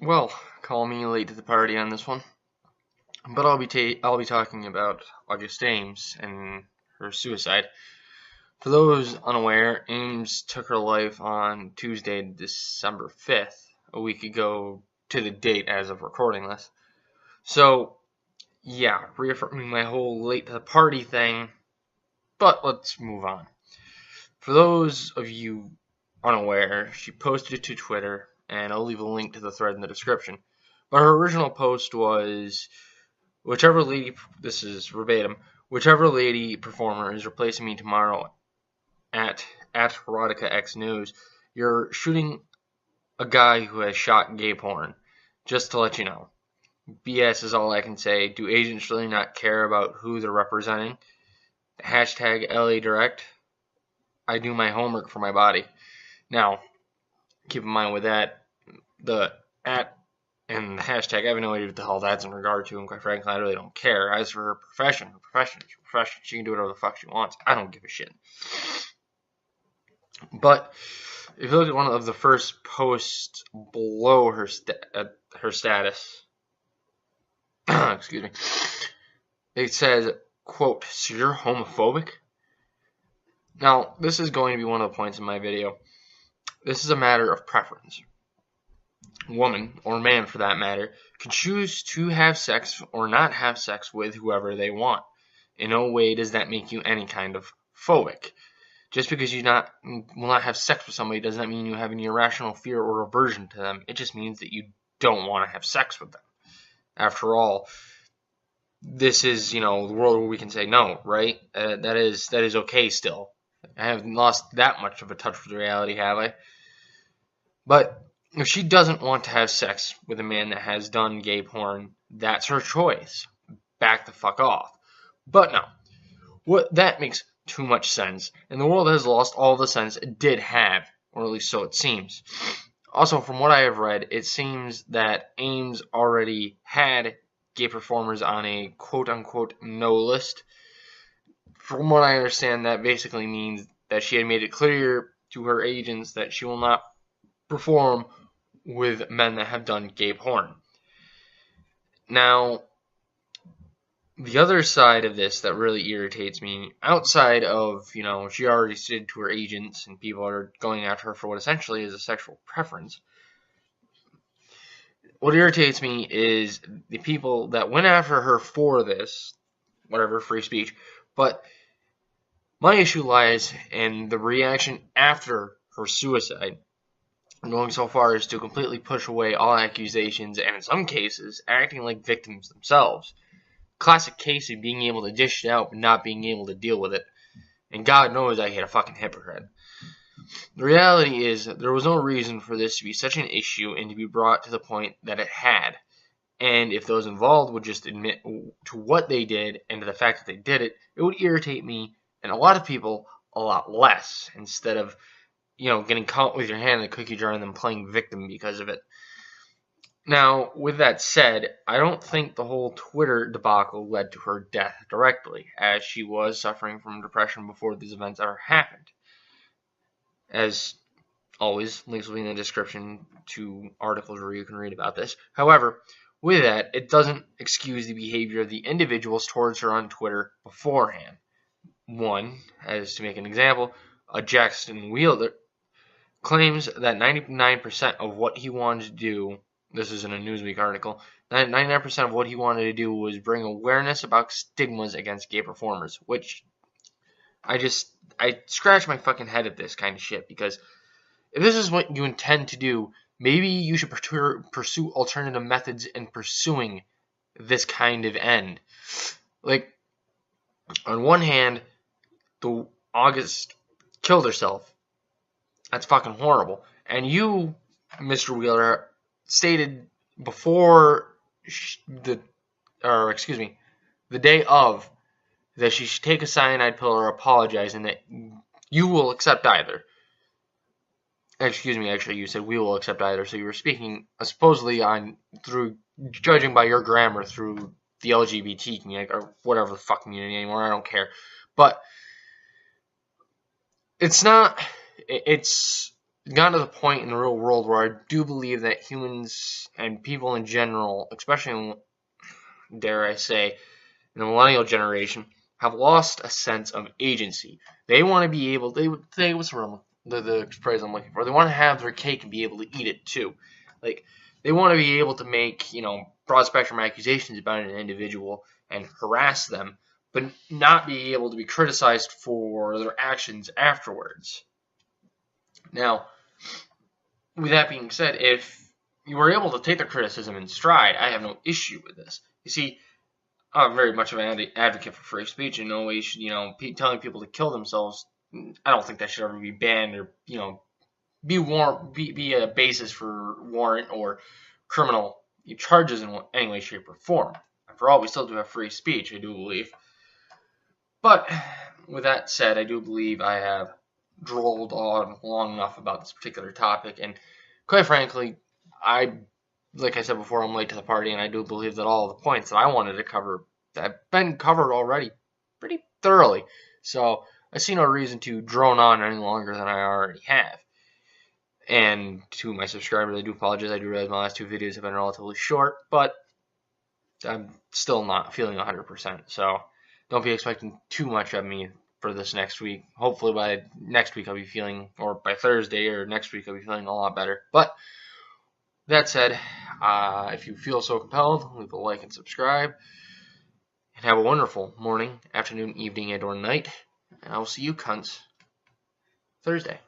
Well, call me late to the party on this one, but I'll be talking about August Ames and her suicide. For those unaware, Ames took her life on Tuesday, December 5th, a week ago to the date as of recording this. So, yeah, reaffirming my whole late to the party thing, but let's move on. For those of you unaware, she posted it to Twitter, and I'll leave a link to the thread in the description. But her original post was, whichever lady, this is verbatim, whichever lady performer is replacing me tomorrow at Erotica X News, you're shooting a guy who has shot gay porn. Just to let you know. BS is all I can say. Do agents really not care about who they're representing? Hashtag LA Direct. I do my homework for my body. Now, keep in mind with that, the at and the hashtag, I have no idea what the hell that's in regard to, and quite frankly, I really don't care. As for her profession is her profession. She can do whatever the fuck she wants. I don't give a shit. But if you look at one of the first posts below her status, excuse me, it says, quote, "So you're homophobic?" Now, this is going to be one of the points in my video. This is a matter of preference. Woman, or man for that matter, can choose to have sex or not have sex with whoever they want. In no way does that make you any kind of phobic. Just because you will not have sex with somebody does not mean you have any irrational fear or aversion to them. It just means that you don't want to have sex with them. After all, this is, the world where we can say no, right? That is okay still. I haven't lost that much of a touch with reality, have I? But if she doesn't want to have sex with a man that has done gay porn, that's her choice. Back the fuck off. But no, that makes too much sense, and the world has lost all the sense it did have, or at least so it seems. Also, from what I have read, it seems that Ames already had gay performers on a quote-unquote no list. From what I understand, that basically means that she had made it clear to her agents that she will not perform with men that have done gay porn. Now, the other side of this that really irritates me, outside of, she already said to her agents and people are going after her for what essentially is a sexual preference, what irritates me is the people that went after her for this, whatever, free speech, but my issue lies in the reaction after her suicide. I'm going so far as to completely push away all accusations and in some cases acting like victims themselves. Classic case of being able to dish it out but not being able to deal with it. And God knows I hate a fucking hypocrite. The reality is there was no reason for this to be such an issue and to be brought to the point that it had. And if those involved would just admit to what they did and to the fact that they did it, it would irritate me and a lot of people a lot less, instead of getting caught with your hand in the cookie jar and then playing victim because of it. Now, with that said, I don't think the whole Twitter debacle led to her death directly, as she was suffering from depression before these events ever happened. As always, links will be in the description to articles where you can read about this. However, with that, it doesn't excuse the behavior of the individuals towards her on Twitter beforehand. One, as to make an example, a Jackson Wheeler claims that 99% of what he wanted to do, this is in a Newsweek article, 99% of what he wanted to do was bring awareness about stigmas against gay performers, which I scratch my fucking head at this kind of shit, because if this is what you intend to do, maybe you should pursue alternative methods in pursuing this kind of end. Like, on one hand, the August killed herself. That's fucking horrible. And you, Mr. Wheeler, stated before the day of, that she should take a cyanide pill or apologize, and that you will accept either. Excuse me, actually, you said we will accept either, so you were speaking supposedly through, judging by your grammar, through the LGBT community, or whatever the fuck community anymore, I don't care. But it's gotten to the point in the real world where I do believe that humans and people in general, especially, dare I say, in the millennial generation, have lost a sense of agency. They want to be able, what's the phrase I'm looking for? They want to have their cake and be able to eat it too. Like, they want to be able to make, broad spectrum accusations about an individual and harass them, but not be able to be criticized for their actions afterwards. Now, with that being said, if you were able to take the criticism in stride, I have no issue with this. You see, I'm very much of an advocate for free speech, and always, telling people to kill themselves. I don't think that should ever be banned or, be a basis for warrant or criminal charges in any way, shape, or form. After all, we still do have free speech, I do believe. But with that said, I do believe I have drolled on long enough about this particular topic, and quite frankly, like I said before, I'm late to the party, and I do believe that all of the points that I wanted to cover have been covered already pretty thoroughly. So I see no reason to drone on any longer than I already have. And to my subscribers, I do apologize. I do realize my last two videos have been relatively short, but I'm still not feeling 100%. So don't be expecting too much of me for this next week. Hopefully by next week I'll be feeling, or by Thursday or next week I'll be feeling a lot better. But that said, if you feel so compelled, leave a like and subscribe. And have a wonderful morning, afternoon, evening, and or night. And I will see you cunts Thursday.